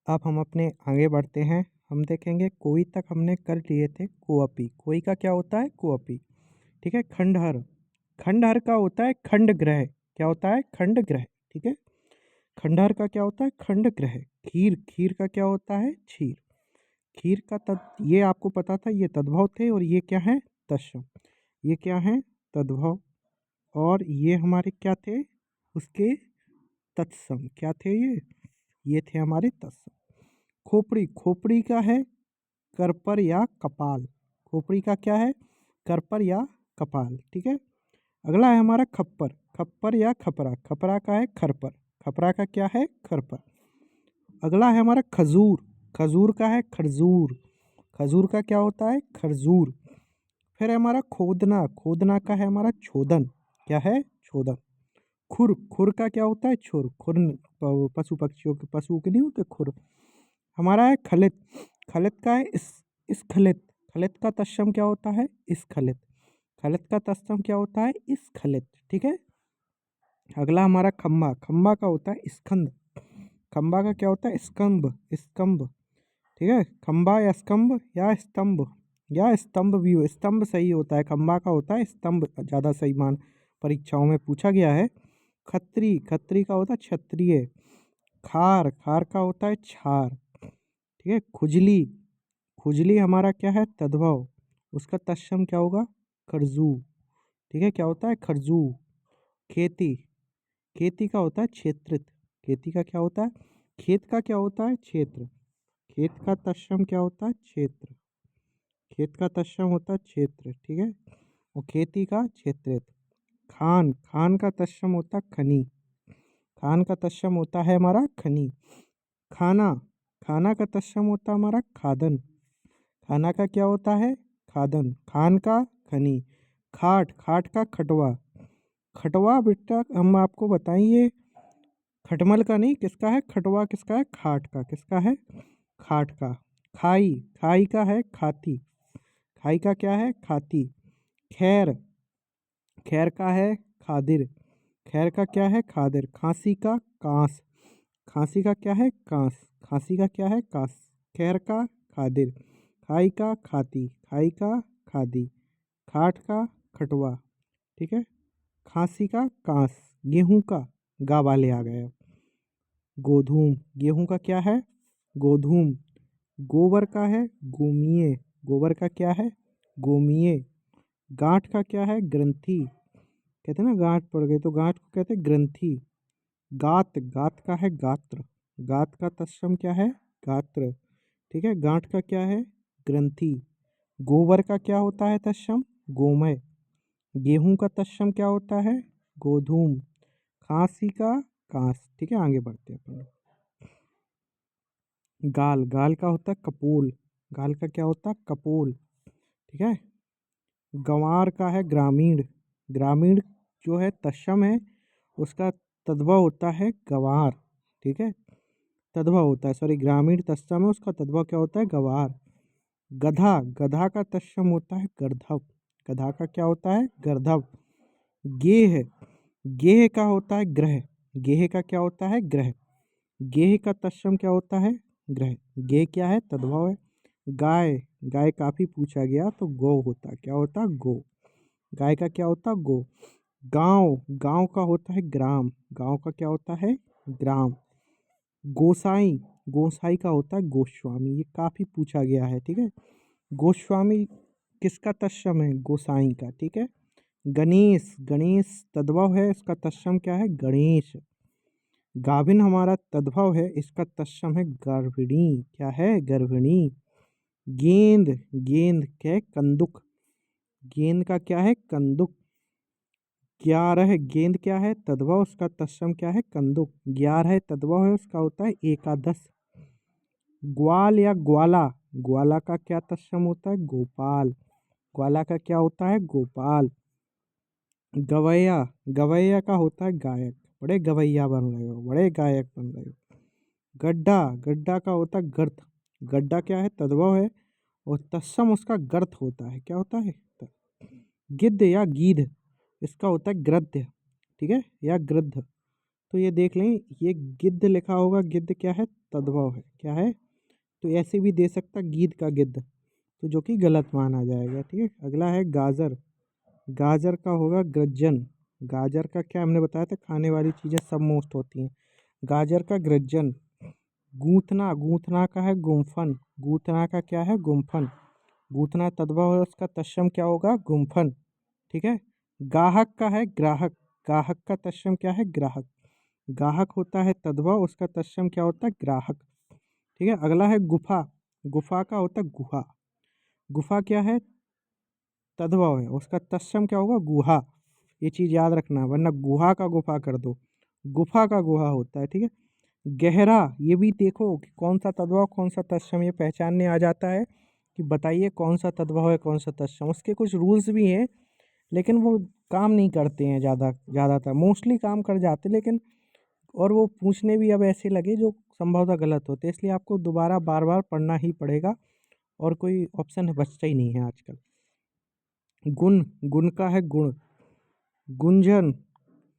अब हम अपने आगे बढ़ते हैं। हम देखेंगे कोई तक हमने कर लिए थे कोअपी। कोई का क्या होता है कोअपी। ठीक है। खंडहर, खंडहर का होता है खंड ग्रह। क्या होता है खंड ग्रह। ठीक है। खंडहर का क्या होता है खंड ग्रह। खीर, खीर का क्या होता है क्षीर। खीर का ये आपको पता था, ये तद्भव थे और ये क्या है तत्सम। ये क्या है तद्भव और ये हमारे क्या थे उसके तत्सम। क्या थे ये थे हमारे तत्सम। खोपड़ी, खोपड़ी का है करपर या कपाल। खोपड़ी का क्या है करपर या कपाल। ठीक है। अगला है हमारा खप्पर, खप्पर या खपरा। खपरा का है खरपर, खपरा का क्या है खरपर। अगला है हमारा खजूर, खजूर का है खरजूर। खजूर का क्या होता है खरजूर। फिर है हमारा खोदना, खोदना का है हमारा छोदन। क्या है छोदन। खुर, खुर का क्या होता है छुर। खुर पशु पक्षियों के पशु के नहीं होते खुर। हमारा है खलित, खलित का है इस खलित। खलित का तत्सम क्या होता है इस खलित। खलित का तत्सम क्या होता है इस खलित। ठीक है। अगला हमारा खम्बा, खम्बा का होता है स्कंद। खम्बा का क्या होता है स्कंभ, स्तंभ। ठीक है। खम्बा या स्कंभ या स्तंभ, या स्तंभ भी हो, स्तंभ सही होता है, खम्बा का होता है स्तंभ ज़्यादा सही मान परीक्षाओं में पूछा गया है। खत्री, खत्री का होता है क्षत्रिय। खार, खार का होता है छार। ठीक है। खुजली, खुजली हमारा क्या है तद्भव, उसका तत्सम क्या होगा खरजू। ठीक है। क्या होता है खरजू। खेती, खेती का होता है क्षेत्रित। खेती का क्या होता है खेत का क्या होता है क्षेत्र। खेत का तत्सम क्या होता है क्षेत्र। खेत का तत्सम होता है क्षेत्र। ठीक है। और खेती का क्षेत्रित। खान, खान का तत्सम होता है खनी। खान का तत्सम होता है हमारा खनी। खाना, खाना का तत्सम होता है हमारा खादन। खाना का क्या होता है खादन। खान का खनी। खाट, खाट का खटवा। खटवा बेटा हम आपको बताएंगे खटमल का नहीं, किसका है खटवा, किसका है खाट का, किसका है खाट का। खाई, खाई का है खाती। खाई का क्या है खाती। खैर, खैर का है खादिर। खैर का क्या है खादिर। खांसी का कांस, खांसी का क्या है कांस। खांसी का क्या है कांस। खैर का खादिर। खाई का खाती। खाई का खादी। खाट का खटवा। ठीक है। खांसी का कांस। गेहूं का गा वाले आ गए। गोधूम, गेहूं का क्या है गोधूम। गोबर का है गोमीय। गोबर का क्या है गोमीय। गांठ का क्या है ग्रंथि। कहते हैं ना गांठ पड़ गई तो गांठ को कहते हैं ग्रंथि। गात, गात का है गात्र। गात का तत्सम क्या है गात्र। ठीक है। गांठ का क्या है ग्रंथि। गोबर का क्या होता है तत्सम गोमय। गेहूं का तत्सम क्या होता है गोधूम। खांसी का कांस। ठीक है। आगे बढ़ते हैं अपन। गाल, गाल का होता है कपोल। गाल का क्या होता है कपोल। ठीक है। गंवार का है ग्रामीण। ग्रामीण जो है तत्सम है, उसका तद्भव होता है गंवार। ठीक है। तद्भव होता है, सॉरी ग्रामीण तत्सम है, उसका तद्भव क्या होता है गंवार। गधा, गधा का तत्सम होता है गर्धव। गधा का क्या होता है गर्धव। गेह, गेह का होता है ग्रह। गेह का क्या होता है ग्रह। गेह का तत्सम क्या होता है ग्रह। गेह क्या है तद्भव है। गाय, गाय काफी पूछा गया तो गौ होता है, क्या होता है गौ। गाय का क्या होता है गौ। गांव, गांव का होता है ग्राम। गांव का क्या होता है ग्राम। गोसाई, गोसाई का होता है गोस्वामी, ये काफी पूछा गया है। ठीक है। गोस्वामी किसका तत्सम है गोसाई का। ठीक है। गणेश, गणेश तद्भव है, इसका तत्सम क्या है गणेश। गाभिन हमारा तद्भव है, इसका तत्सम है गर्भिणी। क्या है गर्भिणी। गेंद, गेंद क्या है कंदुक। गेंद का क्या है कंदुक। 11 गेंद क्या है तद्भव, उसका तत्सम क्या है कंदुक। 11 तद्भव है, उसका होता है एकादश। ग्वाल या ग्वाला, ग्वाला का क्या तत्सम होता है गोपाल। ग्वाला का क्या होता है गोपाल। गवैया, गवैया का होता है गायक। बड़े गवैया बन रहे हो, बड़े गायक बन रहे हो। गड्ढा, गड्ढा का होता है गर्थ। गड्ढा क्या है तद्भव है और तत्सम उसका गर्थ होता है, क्या होता है गिद्ध या गीध, इसका होता है गृध्य। ठीक है या गृद्ध। तो ये देख लें, ये गिद्ध लिखा होगा, गिद्ध क्या है? तद्भव है, क्या है? तो ऐसे भी दे सकता गीद का गिद्ध, तो जो कि गलत माना जाएगा। ठीक है, अगला है गाजर। गाजर का होगा गृज्जन। गाजर का क्या हमने बताया था, खाने वाली चीज़ें सब मोस्ट होती हैं। गाजर का गृज्जन। गूंथना, गूंथना का है गुम्फन। गूंथना का क्या है? गुम्फन। गूंथना तद्भव है, उसका तत्सम क्या होगा? गुम्फन। ठीक है। गाहक का है ग्राहक। गाहक का तत्सम क्या है? ग्राहक। गाहक होता है तद्भव, उसका तत्सम क्या होता है? ग्राहक। ठीक है, अगला है गुफा। गुफा का होता है गुहा। गुफा क्या है? तद्भव है, उसका तत्सम क्या होगा? गुहा। ये चीज़ याद रखना, वरना गुहा का गुफा कर दो। गुफा का गुहा होता है। ठीक है। गहरा, ये भी देखो कि कौन सा तद्भव कौन सा तत्सम, ये पहचानने आ जाता है कि बताइए कौन सा तद्भव है कौन सा तत्सम। उसके कुछ रूल्स भी हैं, लेकिन वो काम नहीं करते हैं ज़्यादातर, मोस्टली काम कर जाते, लेकिन और वो पूछने भी अब ऐसे लगे जो संभवतः गलत होते हैं, इसलिए आपको दोबारा बार बार पढ़ना ही पड़ेगा, और कोई ऑप्शन बचता ही नहीं है आजकल। गुण, गुण का है गुण। गुंजन,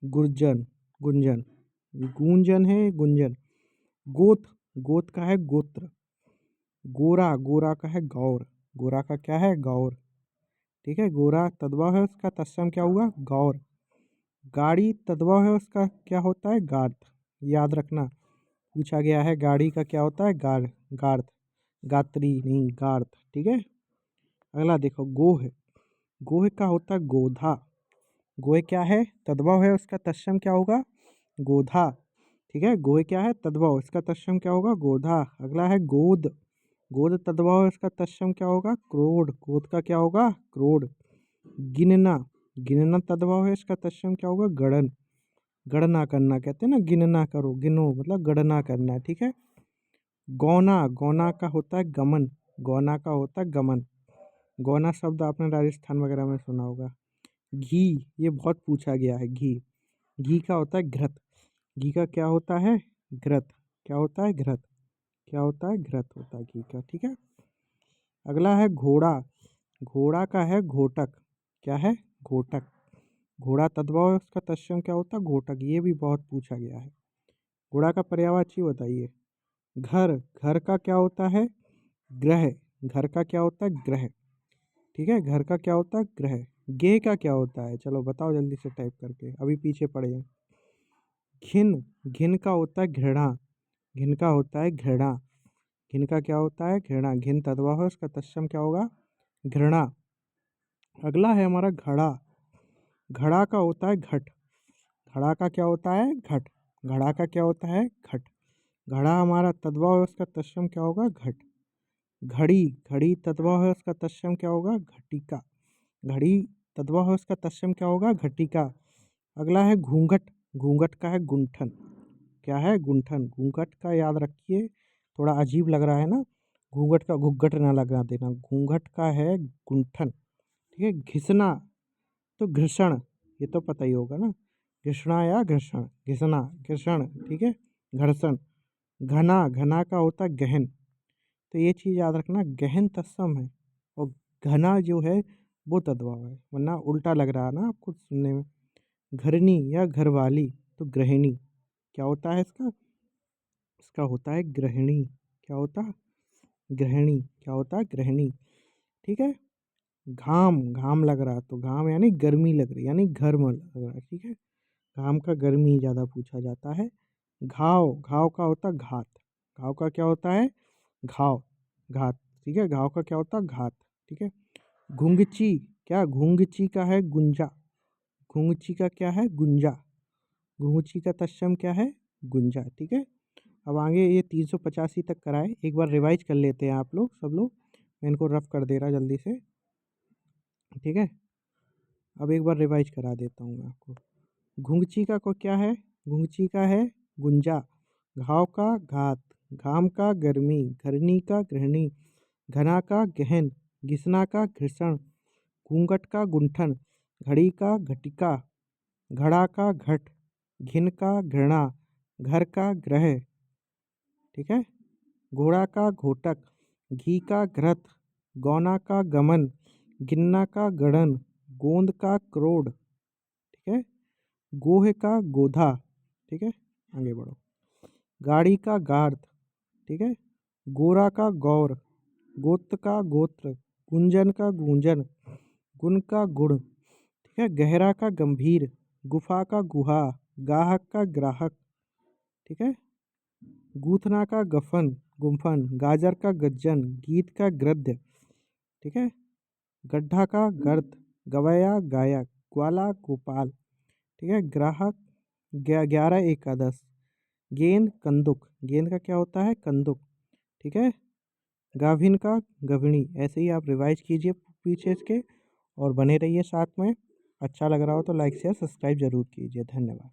गुर्जन, गुंजन। गूंजन है गुंजन। गोत, गोत का है गोत्र। गोरा, गोरा का है गौर। गोरा का क्या है? गौर। ठीक है, गोरा तद्भव है, उसका तत्सम क्या हुआ? गौर। गाड़ी तद्भव है, उसका क्या होता है? गार्थ। याद रखना, पूछा गया है गाड़ी का क्या होता है? गार्थ। गात्री नहीं, गार्थ। ठीक है। अगला देखो, गोह। गोह का होता है गोधा। गोह क्या है? तद्भव है, उसका तत्सम क्या होगा? गोधा। ठीक है, गोह क्या है? तद्भव, इसका तत्सम क्या होगा? गोधा। अगला है गोद। गोद तद्भव है, इसका तत्सम क्या होगा? क्रोध। गोद का क्या होगा? क्रोध। गिनना, गिनना तद्भव है, इसका तत्सम क्या होगा? गणन। गणना करना कहते हैं ना, गिनना करो, गिनो मतलब गणना करना। ठीक है। गौना, गौना का होता है गमन। गौना का होता है गमन। गौना शब्द आपने राजस्थान वगैरह में सुना होगा। घी, ये बहुत पूछा गया है, घी। घी का होता है घृत। घी का क्या होता है? घृत। क्या होता है? घृत। क्या होता है? घृत होता है घी का। ठीक है। अगला है घोड़ा। घोड़ा का है घोटक। क्या है? घोटक। घोड़ा तद्भव है, उसका तत्सम क्या होता है? घोटक। ये भी बहुत पूछा गया है। घोड़ा का पर्यायवाची बताइए। घर, घर का क्या होता है? ग्रह। घर का क्या होता है? ग्रह। ठीक है, घर का क्या होता है? ग्रह। गेह का क्या होता है? चलो बताओ जल्दी से टाइप करके, अभी पीछे पड़े हैं। घिन, घिन का होता है घृणा। घिन का होता है घृणा। घिन का क्या होता है? घृणा। घिन तद्भव है, उसका तत्सम क्या होगा? घृणा। अगला है हमारा घड़ा। घड़ा का होता है घट। घड़ा का क्या होता है? घट। घड़ा का क्या होता है? घट। घड़ा हमारा तद्भव है, उसका तत्सम क्या होगा? घट। घड़ी, घड़ी तद्भव है, उसका तत्सम क्या होगा? घटिका। घड़ी तद्भव है, उसका तत्सम क्या होगा? घटिका। अगला है घूंघट। घूंघट का है गुंठन। क्या है? गुंठन। घूंघट का याद रखिए, थोड़ा अजीब लग रहा है ना, घूंघट का घुघट ना लगा देना। घूंघट का है गुंठन। ठीक है। घिसना, तो घृषण, ये तो पता ही होगा ना, घृष्णा या घर्षण, घिसना, घर्षण। ठीक है। घर्षण। घना, घना का होता है गहन। तो ये चीज़ याद रखना, गहन तत्सम है, और घना जो है वो तद्भव है, वरना उल्टा लग रहा है ना आपको सुनने में। घरनी या घरवाली, तो गृहिणी। क्या होता है इसका? इसका होता है गृहिणी। क्या होता है? गृहिणी। क्या होता है? गृहिणी। ठीक है। घाम, घाम लग रहा, तो घाम यानी गर्मी लग रही, यानी गर्म लग रहा है। ठीक है। घाम का गर्मी ज़्यादा पूछा जाता है। घाव, घाव का होता है घात। घाव का क्या होता है? घाव, घात। ठीक है, घाव का क्या होता है? घात। ठीक है। घुंगची, क्या? घुंगची का है गुंजा। घुंगची का क्या है? गुंजा। घुंगची का तत्सम क्या है? गुंजा। ठीक है। अब आगे ये 385 तक कराए, एक बार रिवाइज कर लेते हैं आप लोग, सब लोग। मैं इनको रफ कर दे रहा जल्दी से। ठीक है। अब एक बार रिवाइज करा देता हूँ मैं आपको। घुंगची का को क्या है? घुंगची का है गुंजा। घाव का घात। घाम का गर्मी। घरनी का गृहिणी। घना का गहन। घिसना का घृषण। घूंघट का गुंठन। घड़ी का घटिका। घड़ा का घट। घिन का घृणा। घर का ग्रह। ठीक है। घोड़ा का घोटक। घी का घृत। गौना का गमन। गिन्ना का गणन। गोंद का क्रोड। ठीक है। गोह का गोधा। ठीक है, आगे बढ़ो। गाड़ी का गार्द, ठीक है, गोरा का गौर, गोत्र का गोत्र, गुंजन का गूंजन, गुण का गुण, ठीक है, गहरा का गंभीर, गुफा का गुहा, गाहक का ग्राहक, ठीक है, गूथना का गफन गुम्फन, गाजर का गज्जन, गीत का गद्य, ठीक है, गड्ढा का गर्त, गवैया गायक, ग्वाला गोपाल, ठीक है, ग्राहक 11 एकादश, गेंद कंदुक, गेंद का क्या होता है कंदुक, ठीक है, गाभिन का गभिणी। ऐसे ही आप रिवाइज कीजिए पीछे इसके और बने रहिए साथ में। अच्छा लग रहा हो तो लाइक शेयर सब्सक्राइब जरूर कीजिए। धन्यवाद।